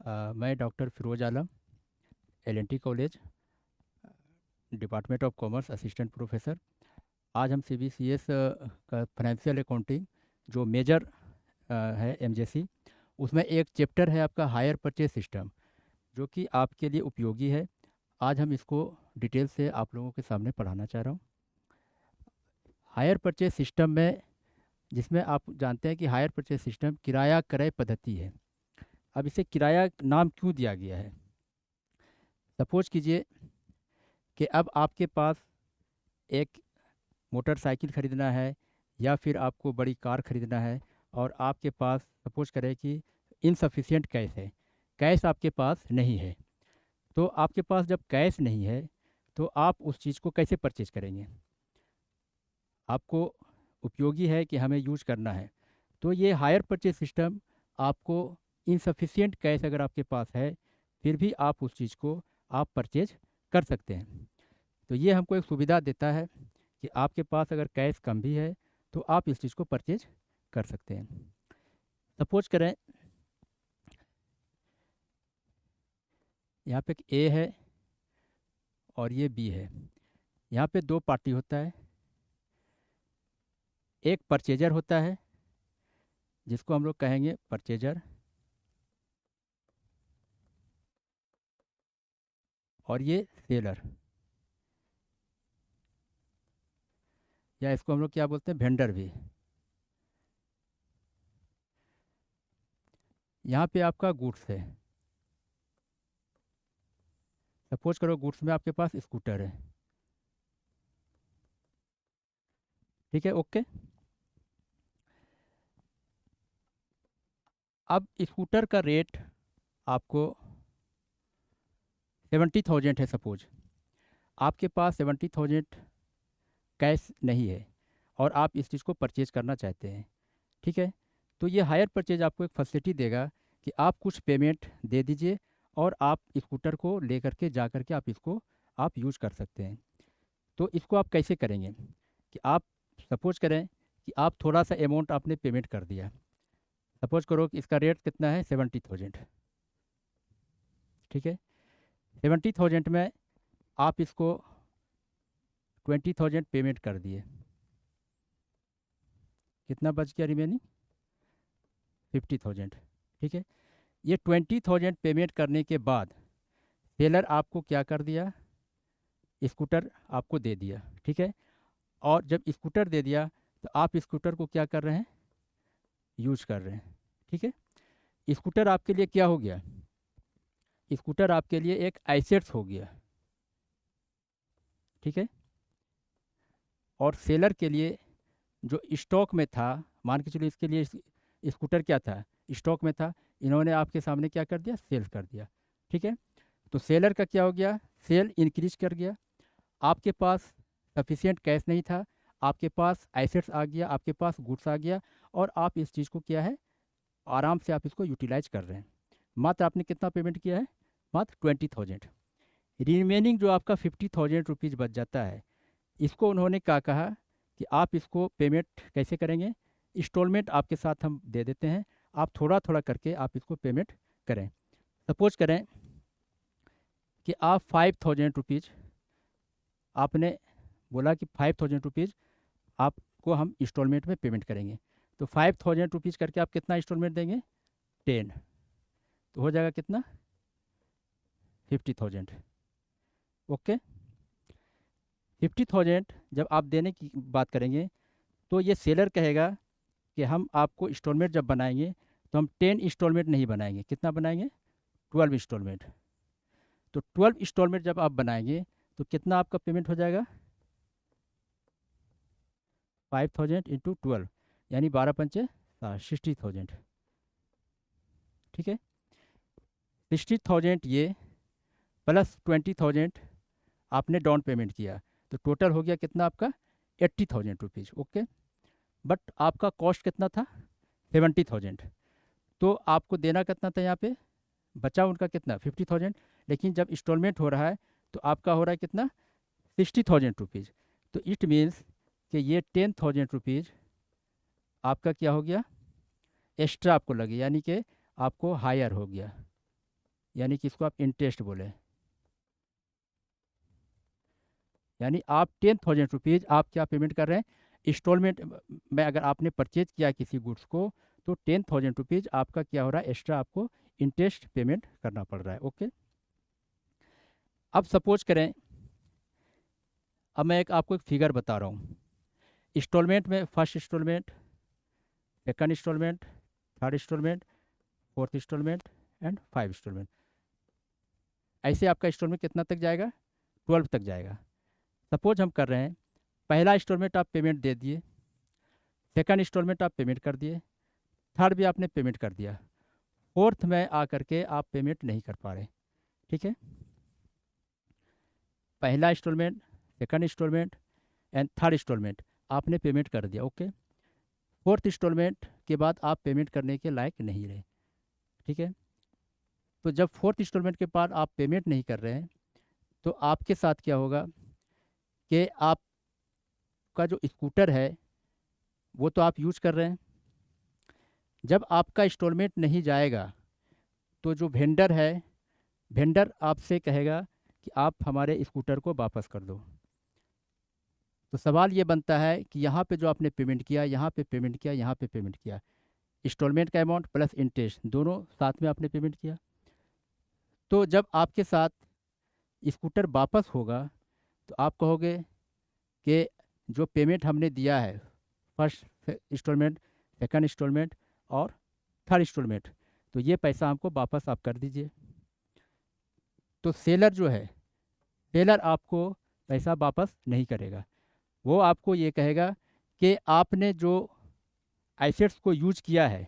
मैं doctor Firoz Alam, LNT college, department of commerce, assistant professor. आज हम सीबीसीएस का फाइनेंशियल अकाउंटिंग जो मेजर है एमजेसी, उसमें एक चैप्टर है आपका हायर परचेज सिस्टम, जो कि आपके लिए उपयोगी है। आज हम इसको डिटेल से आप लोगों के सामने पढ़ाना चाह रहा हूँ। हायर परचेज सिस्टम में, जिसमें आप जानते हैं कि हायर परचेज सिस्टम किराया क्रय पद्धति है। अब इसे किराया नाम क्यों दिया गया है? सपोज कीजिए कि अब आपके पास एक मोटरसाइकिल खरीदना है या फिर आपको बड़ी कार खरीदना है, और आपके पास सपोज करें कि इनसफिशिएंट कैश है, कैश आपके पास नहीं है। तो आपके पास जब कैश नहीं है तो आप उस चीज़ को कैसे परचेज करेंगे? आपको उपयोगी है कि हमें यूज करना है, तो ये हायर परचेज सिस्टम आपको इनसफिशिएंट कैश अगर आपके पास है फिर भी आप उस चीज़ को आप परचेज कर सकते हैं। तो ये हमको एक सुविधा देता है कि आपके पास अगर कैश कम भी है तो आप इस चीज़ को परचेज कर सकते हैं। सपोज करें यहाँ पे एक ए है और ये बी है। यहाँ पे दो पार्टी होता है, एक परचेजर होता है जिसको हम लोग कहेंगे परचेजर, और ये सेलर, या इसको हम लोग क्या बोलते हैं, वेंडर भी। यहाँ पे आपका गुड्स है। सपोज करो गुड्स में आपके पास स्कूटर है, ठीक है, ओके। अब स्कूटर का रेट आपको 70,000 है। सपोज आपके पास 70,000 कैश नहीं है और आप इस चीज़ को परचेज करना चाहते हैं, ठीक है। तो ये हायर परचेज आपको एक फैसिलिटी देगा कि आप कुछ पेमेंट दे दीजिए और आप स्कूटर को लेकर के जा करके आप इसको आप यूज कर सकते हैं। तो इसको आप कैसे करेंगे कि आप सपोज करें कि आप थोड़ा सा अमाउंट आपने पेमेंट कर दिया। सपोज करो कि इसका रेट कितना है, 70,000, ठीक है। 70,000 में आप इसको 20,000 पेमेंट कर दिए, कितना बच गया रिमेनिंग, 50,000, ठीक है। ये 20,000 पेमेंट करने के बाद सेलर आपको क्या कर दिया, स्कूटर आपको दे दिया, ठीक है। और जब स्कूटर दे दिया तो आप स्कूटर को क्या कर रहे हैं, यूज कर रहे हैं, ठीक है। स्कूटर आपके लिए क्या हो गया, स्कूटर आपके लिए एक एसेट्स हो गया, ठीक है। और सेलर के लिए जो स्टॉक में था, मान के चलिए इसके लिए स्कूटर क्या था, स्टॉक में था, इन्होंने आपके सामने क्या कर दिया, सेल कर दिया, ठीक है। तो सेलर का क्या हो गया, सेल इंक्रीज कर गया। आपके पास सफिशिएंट कैश नहीं था, आपके पास एसेट्स आ गया, आपके पास गुड्स आ गया, और आप इस चीज़ को क्या है, आराम से आप इसको यूटिलाइज कर रहे हैं। मात्र आपने कितना पेमेंट किया है, मात्र 20,000। रिमेनिंग जो आपका 50,000 रुपीज़ बच जाता है, इसको उन्होंने क्या कहा कि आप इसको पेमेंट कैसे करेंगे, इंस्टॉलमेंट आपके साथ हम दे देते हैं, आप थोड़ा थोड़ा करके आप इसको पेमेंट करें। सपोज करें कि आप 5,000 रुपीज़ आपने बोला कि 5,000 रुपीज़ आपको हम इंस्टॉलमेंट में पेमेंट करेंगे। तो 5,000 रुपीज़ करके आप कितना इंस्टॉलमेंट देंगे, 10, तो हो जाएगा कितना, 50,000, ओके। 50,000 जब आप देने की बात करेंगे तो ये सेलर कहेगा कि हम आपको इंस्टॉलमेंट जब बनाएंगे तो हम 10 इंस्टॉलमेंट नहीं बनाएंगे, कितना बनाएंगे, 12 इंस्टॉलमेंट। तो 12 इंस्टॉलमेंट जब आप बनाएंगे तो कितना आपका पेमेंट हो जाएगा, 5,000 इंटू 12, यानी 12×5 = 60,000, ठीक है। 60,000 ये प्लस 20,000 आपने डाउन पेमेंट किया, तो टोटल हो गया कितना आपका, 80,000 रुपीज़, ओके। बट आपका कॉस्ट कितना था, 70,000। तो आपको देना कितना था, यहाँ पे बचा उनका कितना, 50,000, लेकिन जब इंस्टॉलमेंट हो रहा है तो आपका हो रहा है कितना, 60,000 रुपीज़। तो इट मीन्स कि ये 10,000 रुपीज़ आपका क्या हो गया, एक्स्ट्रा आपको लगे, यानी कि आपको हायर हो गया, यानी कि इसको आप इंटरेस्ट बोले, यानी आप 10,000 रुपीज़ आप क्या पेमेंट कर रहे हैं इंस्टॉलमेंट में। अगर आपने परचेज किया किसी गुड्स को तो 10,000 रुपीज़ आपका क्या हो रहा है, एक्स्ट्रा आपको इंटरेस्ट पेमेंट करना पड़ रहा है। ओके, अब सपोज करें, अब मैं आपको एक फिगर बता रहा हूँ। इंस्टॉलमेंट में first instalment, second instalment, third instalment, fourth instalment and 5 instalment. ऐसे आपका इंस्टॉलमेंट कितना तक जाएगा, 12 तक जाएगा। सपोज हम कर रहे हैं पहला इंस्टॉलमेंट आप पेमेंट दे दिए, सेकंड इंस्टॉलमेंट आप पेमेंट कर दिए, थर्ड भी आपने पेमेंट कर दिया, फोर्थ में आकर के आप पेमेंट नहीं कर पा रहे। ठीक है, पहला instalment, second instalment and third instalment आपने पेमेंट कर दिया। ओके, फोर्थ इंस्टॉलमेंट के बाद आप पेमेंट करने के लायक नहीं रहे। ठीक है, तो जब फोर्थ इंस्टॉलमेंट के बाद आप पेमेंट नहीं कर रहे हैं तो आपके साथ क्या होगा कि आपका जो स्कूटर है वो तो आप यूज कर रहे हैं, जब आपका इंस्टॉलमेंट नहीं जाएगा तो जो वेंडर है, वेंडर आपसे कहेगा कि आप हमारे स्कूटर को वापस कर दो। तो सवाल ये बनता है कि यहाँ पे जो आपने पेमेंट किया, यहाँ पे पेमेंट किया, यहाँ पे पेमेंट किया, इंस्टॉलमेंट का अमाउंट प्लस इंटरेस्ट दोनों साथ में आपने पेमेंट किया। तो जब आपके साथ स्कूटर वापस होगा तो आप कहोगे कि जो पेमेंट हमने दिया है फर्स्ट इंस्टॉलमेंट, सेकंड इंस्टॉलमेंट और थर्ड इंस्टॉलमेंट, तो ये पैसा हमको वापस आप कर दीजिए। तो सेलर जो है, सेलर आपको पैसा वापस नहीं करेगा, वो आपको ये कहेगा कि आपने जो एसेट्स को यूज किया है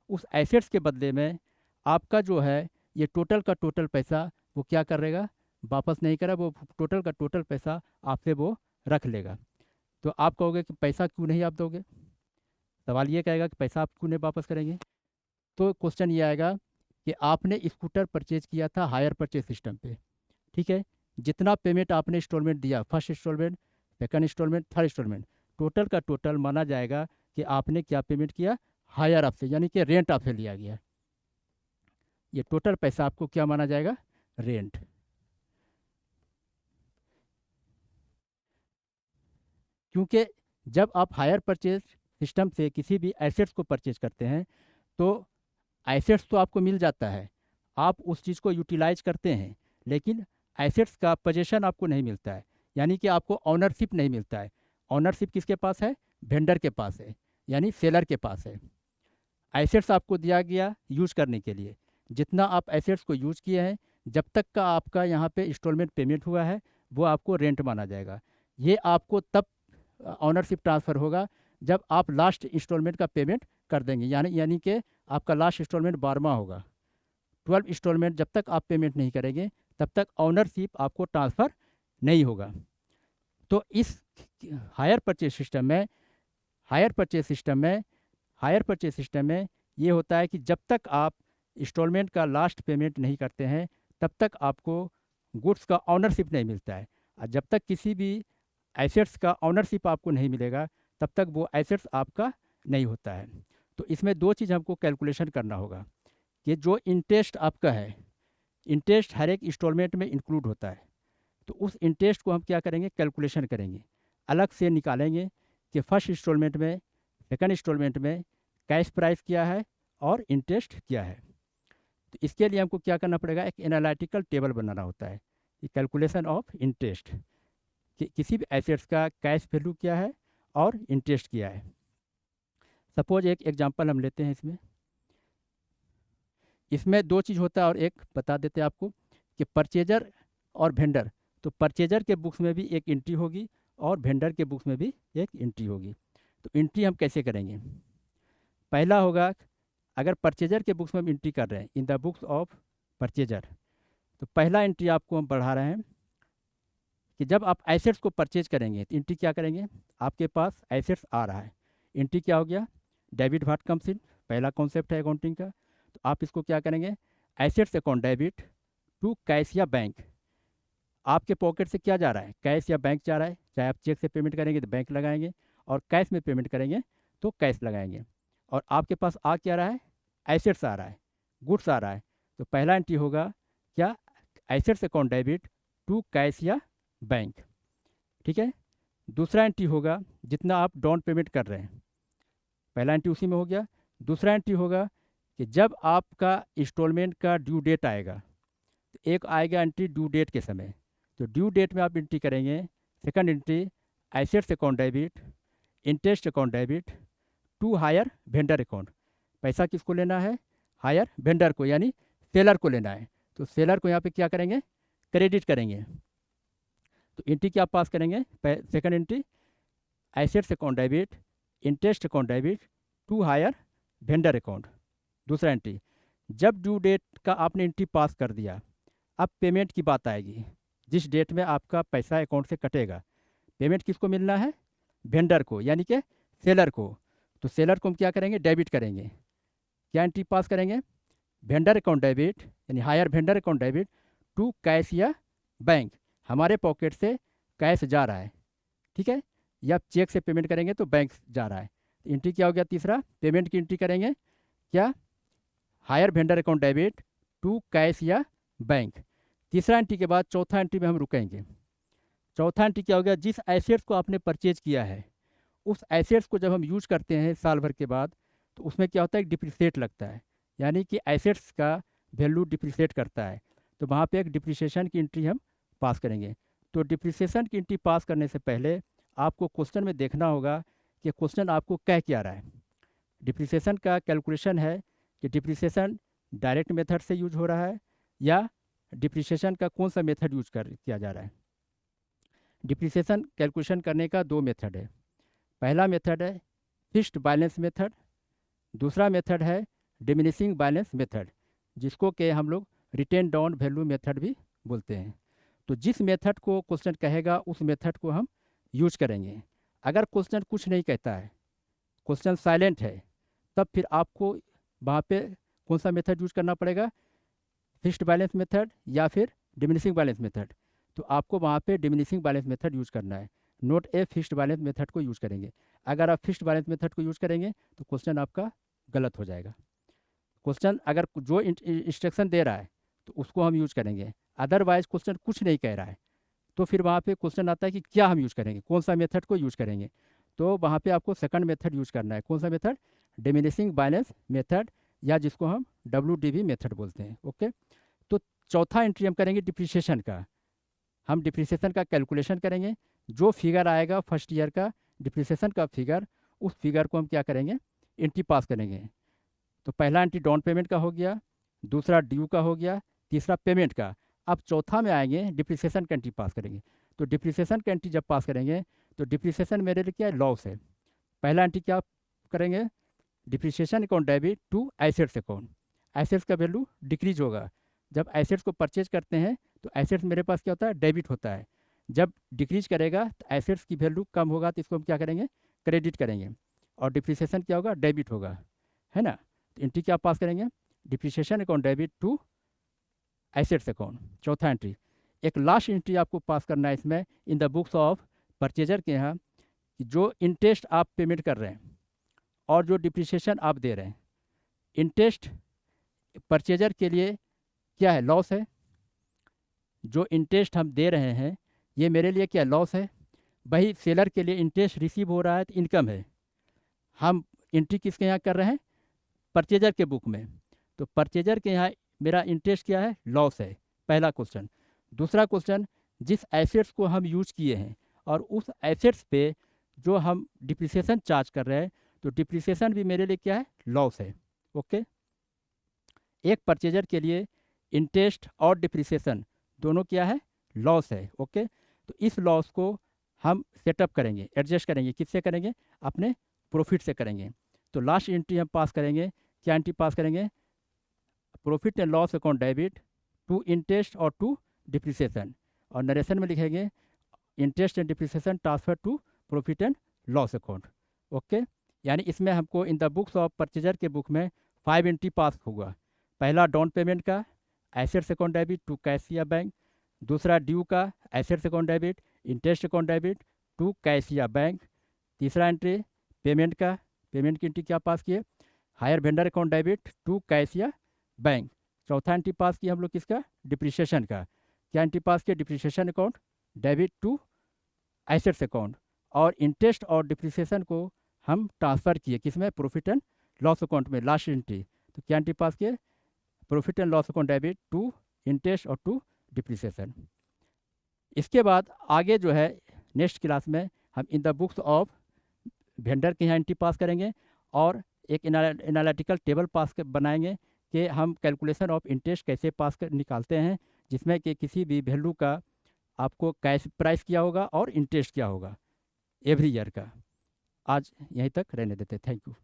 उस एसेट्स के बदले में आपका जो है ये टोटल का टोटल पैसा वो क्या करेगा, वापस नहीं करेगा, वो टोटल का टोटल पैसा आपसे वो रख लेगा। तो आप कहोगे कि पैसा क्यों नहीं आप दोगे, सवाल ये कहेगा कि पैसा आप क्यों नहीं वापस करेंगे। तो क्वेश्चन ये आएगा कि आपने स्कूटर परचेज किया था हायर परचेज सिस्टम पे। ठीक है, जितना पेमेंट आपने इंस्टॉलमेंट दिया, first instalment, second instalment, third instalment, total का टोटल माना जाएगा कि आपने क्या पेमेंट किया, हायर आपसे, यानी कि रेंट आपसे लिया गया। ये टोटल पैसा आपको क्या माना जाएगा, रेंट। क्योंकि जब आप हायर परचेज सिस्टम से किसी भी एसेट्स को परचेज करते हैं तो एसेट्स तो आपको मिल जाता है, आप उस चीज़ को यूटिलाइज करते हैं, लेकिन एसेट्स का पोजीशन आपको नहीं मिलता है, यानी कि आपको ऑनरशिप नहीं मिलता है। ऑनरशिप किसके पास है, वेंडर के पास है, यानी सेलर के पास है। एसेट्स आपको दिया गया यूज करने के लिए, जितना आप एसेट्स को यूज किए हैं, जब तक का आपका यहाँ पे इंस्टॉलमेंट पेमेंट हुआ है वो आपको रेंट माना जाएगा। ये आपको तब ऑनरशिप ट्रांसफ़र होगा जब आप लास्ट इंस्टॉलमेंट का पेमेंट कर देंगे, यानी कि आपका लास्ट इंस्टॉलमेंट 12वां होगा। 12 इंस्टॉलमेंट जब तक आप पेमेंट नहीं करेंगे तब तक ऑनरशिप आपको ट्रांसफ़र नहीं होगा। तो इस हायर परचेज सिस्टम में, हायर परचेज सिस्टम में हायर परचेज सिस्टम में ये होता है कि जब तक आप इंस्टॉलमेंट का लास्ट पेमेंट नहीं करते हैं तब तक आपको गुड्स का ऑनरशिप नहीं मिलता है, और जब तक किसी भी एसेट्स का ऑनरशिप आपको नहीं मिलेगा तब तक वो एसेट्स आपका नहीं होता है। तो इसमें दो चीज़ हमको कैलकुलेशन करना होगा कि जो इंटरेस्ट आपका है, इंटरेस्ट हर एक इंस्टॉलमेंट में इंक्लूड होता है, तो उस इंटरेस्ट को हम क्या करेंगे, कैलकुलेशन करेंगे, अलग से निकालेंगे कि फर्स्ट इंस्टॉलमेंट में, सेकंड इंस्टॉलमेंट में कैश प्राइस क्या है और इंटरेस्ट क्या है। तो इसके लिए हमको क्या करना पड़ेगा, एक एनालिटिकल टेबल बनाना होता है कि कैलकुलेशन ऑफ इंटरेस्ट, कि किसी भी एसेट्स का कैश वैल्यू क्या है और इंटरेस्ट क्या है। सपोज एक एग्जांपल हम लेते हैं, इसमें दो चीज़ होता है और एक बता देते हैं आपको कि परचेजर और वेंडर। तो परचेजर के बुक्स में भी एक एंट्री होगी और वेंडर के बुक्स में भी एक एंट्री होगी। तो एंट्री हम कैसे करेंगे, पहला होगा अगर परचेजर के बुक्स में हम एंट्री कर रहे हैं इन द बुक्स ऑफ परचेजर, तो पहला एंट्री आपको हम बढ़ा रहे हैं कि जब आप एसेट्स को परचेज करेंगे तो एंट्री क्या करेंगे, आपके पास एसेट्स आ रहा है, एंट्री क्या हो गया, डेबिट व्हाट कम्स इन, पहला कॉन्सेप्ट है अकाउंटिंग का। तो आप इसको क्या करेंगे, assets account debit to cash या बैंक, आपके पॉकेट से क्या जा रहा है, कैश या बैंक जा रहा है, चाहे आप चेक से पेमेंट करेंगे तो बैंक लगाएंगे और कैश में पेमेंट करेंगे तो कैश लगाएंगे। और आपके पास आ क्या रहा है, एसेट्स आ रहा है, गुड्स आ रहा है। तो पहला एंट्री होगा क्या, assets account debit to cash या बैंक। ठीक है। दूसरा एंट्री होगा जितना आप डाउन पेमेंट कर रहे हैं, पहला एंट्री उसी में हो गया। दूसरा एंट्री होगा कि जब आपका इंस्टॉलमेंट का ड्यू डेट आएगा, तो एक आएगा एंट्री ड्यू डेट के समय, तो ड्यू डेट में आप एंट्री करेंगे। Second entry, assets account debit, interest account debit to hire vendor account. पैसा किसको लेना है, हायर वेंडर को, यानी सेलर को लेना है। तो सेलर को यहाँ पे क्या करेंगे, क्रेडिट करेंगे। तो एंट्री क्या पास करेंगे, second entry, assets account debit, interest account debit to hire vendor account. दूसरा एंट्री, जब ड्यू डेट का आपने एंट्री पास कर दिया, अब पेमेंट की बात आएगी। जिस डेट में आपका पैसा अकाउंट से कटेगा, पेमेंट किसको मिलना है, वेंडर को, यानी कि सेलर को। तो सेलर को हम क्या करेंगे, डेबिट करेंगे। क्या एंट्री पास करेंगे, वेंडर अकाउंट डेबिट, यानी hire vendor account debit to cash या बैंक। हमारे पॉकेट से कैश जा रहा है, ठीक है, या चेक से पेमेंट करेंगे तो बैंक जा रहा है। एंट्री क्या हो गया, तीसरा पेमेंट की एंट्री करेंगे, क्या, hire vendor account debit to cash या बैंक। तीसरा एंट्री के बाद चौथा एंट्री में हम रुकेंगे। चौथा एंट्री क्या हो गया, जिस एसेट्स को आपने परचेज किया है, उस एसेट्स को जब हम यूज करते हैं साल भर के बाद, तो उसमें क्या होता है, डिप्रिसिएट लगता है, यानी कि एसेट्स का वैल्यू डिप्रिसिएट करता है। तो वहाँ पे एक डिप्रिसिएशन की एंट्री हम पास करेंगे। तो डिप्रिसिएशन की एंट्री पास करने से पहले आपको क्वेश्चन में देखना होगा कि क्वेश्चन आपको कह क्या रहा है। डिप्रिसिएशन का कैलकुलेशन है कि डिप्रिसिएशन डायरेक्ट मेथड से यूज हो रहा है या डिप्रिसिएशन का कौन सा मेथड यूज किया जा रहा है। डिप्रिसिएशन कैलकुलेशन करने का दो मेथड है। पहला मेथड है फिक्स्ड बैलेंस मेथड, दूसरा मेथड है डिमिनिशिंग बैलेंस मेथड, जिसको कि हम लोग रिटेन डाउन वैल्यू मेथड भी बोलते हैं। तो जिस मेथड को क्वेश्चन कहेगा उस मेथड को हम यूज करेंगे। अगर क्वेश्चन कुछ नहीं कहता है, क्वेश्चन साइलेंट है, तब फिर आपको वहाँ पे कौन सा मेथड यूज करना पड़ेगा, फिक्स्ड बैलेंस मेथड या फिर डिमिनिशिंग बैलेंस मेथड। तो आपको वहाँ पे डिमिनिशिंग बैलेंस मेथड यूज करना है, note a fixed balance method को यूज करेंगे। अगर आप फिक्स्ड बैलेंस मेथड को यूज करेंगे तो क्वेश्चन आपका गलत हो जाएगा। क्वेश्चन अगर जो इंस्ट्रक्शन दे रहा है तो उसको हम यूज करेंगे, अदरवाइज क्वेश्चन कुछ नहीं कह रहा है तो फिर वहाँ पे क्वेश्चन आता है कि क्या हम यूज करेंगे, कौन सा मेथड को यूज करेंगे। तो वहाँ पे आपको सेकंड मेथड यूज करना है। कौन सा मेथड, डिमिनिशिंग बैलेंस मेथड, या जिसको हम WDB मेथड बोलते हैं। ओके। तो चौथा एंट्री हम करेंगे डिप्रिसिएशन का। हम डिप्रिसिएशन का कैलकुलेशन करेंगे। जो फिगर आएगा फर्स्ट ईयर का डिप्रिसिएशन का फिगर, उस फिगर को हम क्या करेंगे, एंट्री पास करेंगे। तो पहला एंट्री डाउन पेमेंट का हो गया, दूसरा ड्यू का हो गया, तीसरा पेमेंट का। अब चौथा में आएंगे, डिप्रिसिएशन का एंट्री पास करेंगे। तो डिप्रिसिएशन का एंट्री जब पास करेंगे तो डिप्रिसिएशन मेरे लिए क्या है, लॉस है। पहला एंट्री क्या करेंगे, depreciation account debit to assets account. Assets का वैल्यू डिक्रीज होगा। जब एसेट्स को परचेज करते हैं तो एसेट्स मेरे पास क्या होता है, डेबिट होता है। जब डिक्रीज करेगा तो एसेट्स की वैल्यू कम होगा, तो इसको हम क्या करेंगे, क्रेडिट करेंगे। और डिप्रिसिएशन क्या होगा, डेबिट होगा, है ना। तो एंट्री क्या पास करेंगे, depreciation account debit to assets account, चौथा एंट्री। एक लास्ट एंट्री आपको पास करना है इसमें in the books of purchaser के यहाँ, कि जो इंटरेस्ट आप पेमेंट कर रहे हैं और जो डिप्रिसिएशन आप दे रहे हैं। इंटरेस्ट परचेजर के लिए क्या है, लॉस है। जो इंटरेस्ट हम दे रहे हैं ये मेरे लिए क्या, लॉस है। वही सेलर के लिए इंटरेस्ट रिसीव हो रहा है तो इनकम है। हम एंट्री किसके यहाँ कर रहे हैं, परचेजर के बुक में। तो परचेजर के यहाँ मेरा इंटरेस्ट क्या है, लॉस है, पहला क्वेश्चन। दूसरा क्वेश्चन, जिस एसेट्स को हम यूज किए हैं और उस एसेट्स पे जो हम डिप्रिसिएशन चार्ज कर रहे हैं, तो डिप्रिसिएशन भी मेरे लिए क्या है, लॉस है। ओके। एक परचेजर के लिए इंटरेस्ट और डिप्रिसिएशन दोनों क्या है, लॉस है। ओके। तो इस लॉस को हम सेटअप करेंगे, एडजस्ट करेंगे, किससे करेंगे, अपने प्रॉफिट से करेंगे। तो लास्ट एंट्री हम पास करेंगे, क्या एंट्री पास करेंगे, profit and loss account debit to interest और टू डिप्रिसिएशन। और नरेशन में लिखेंगे interest and depreciation transfer to profit and loss account. Okay. यानी इसमें हमको in the books of purchaser के बुक में 5 एंट्री पास होगा। पहला डाउन पेमेंट का, assets account debit to cash या बैंक। दूसरा ड्यू का, assets account debit, interest account debit to cash या बैंक। तीसरा एंट्री पेमेंट का, पेमेंट की एंट्री क्या पास किए, hire vendor account debit to cash या बैंक। चौथा एंट्री पास किया हम लोग किसका, डिप्रिसिएशन का। क्या एंट्री पास किया, depreciation account debit to assets account, और इंटरेस्ट और डिप्रिसिएशन को हम ट्रांसफ़र किए किसमें, प्रॉफिट एंड लॉस अकाउंट में, लास्ट एंट्री। तो क्या एंट्री पास किए, profit and loss account debit to interest और टू डिप्रिसिएशन। इसके बाद आगे जो है नेक्स्ट क्लास में हम in the books of vendor की यहाँ एंट्री पास करेंगे, और एक एनालिटिकल टेबल पास बनाएंगे कि हम कैलकुलेशन ऑफ इंटरेस्ट कैसे पास कर निकालते हैं, जिसमें कि किसी भी वैल्यू का आपको कैश प्राइस क्या होगा और इंटरेस्ट क्या होगा एवरी ईयर का। आज यहीं तक रहने देते, थैंक यू।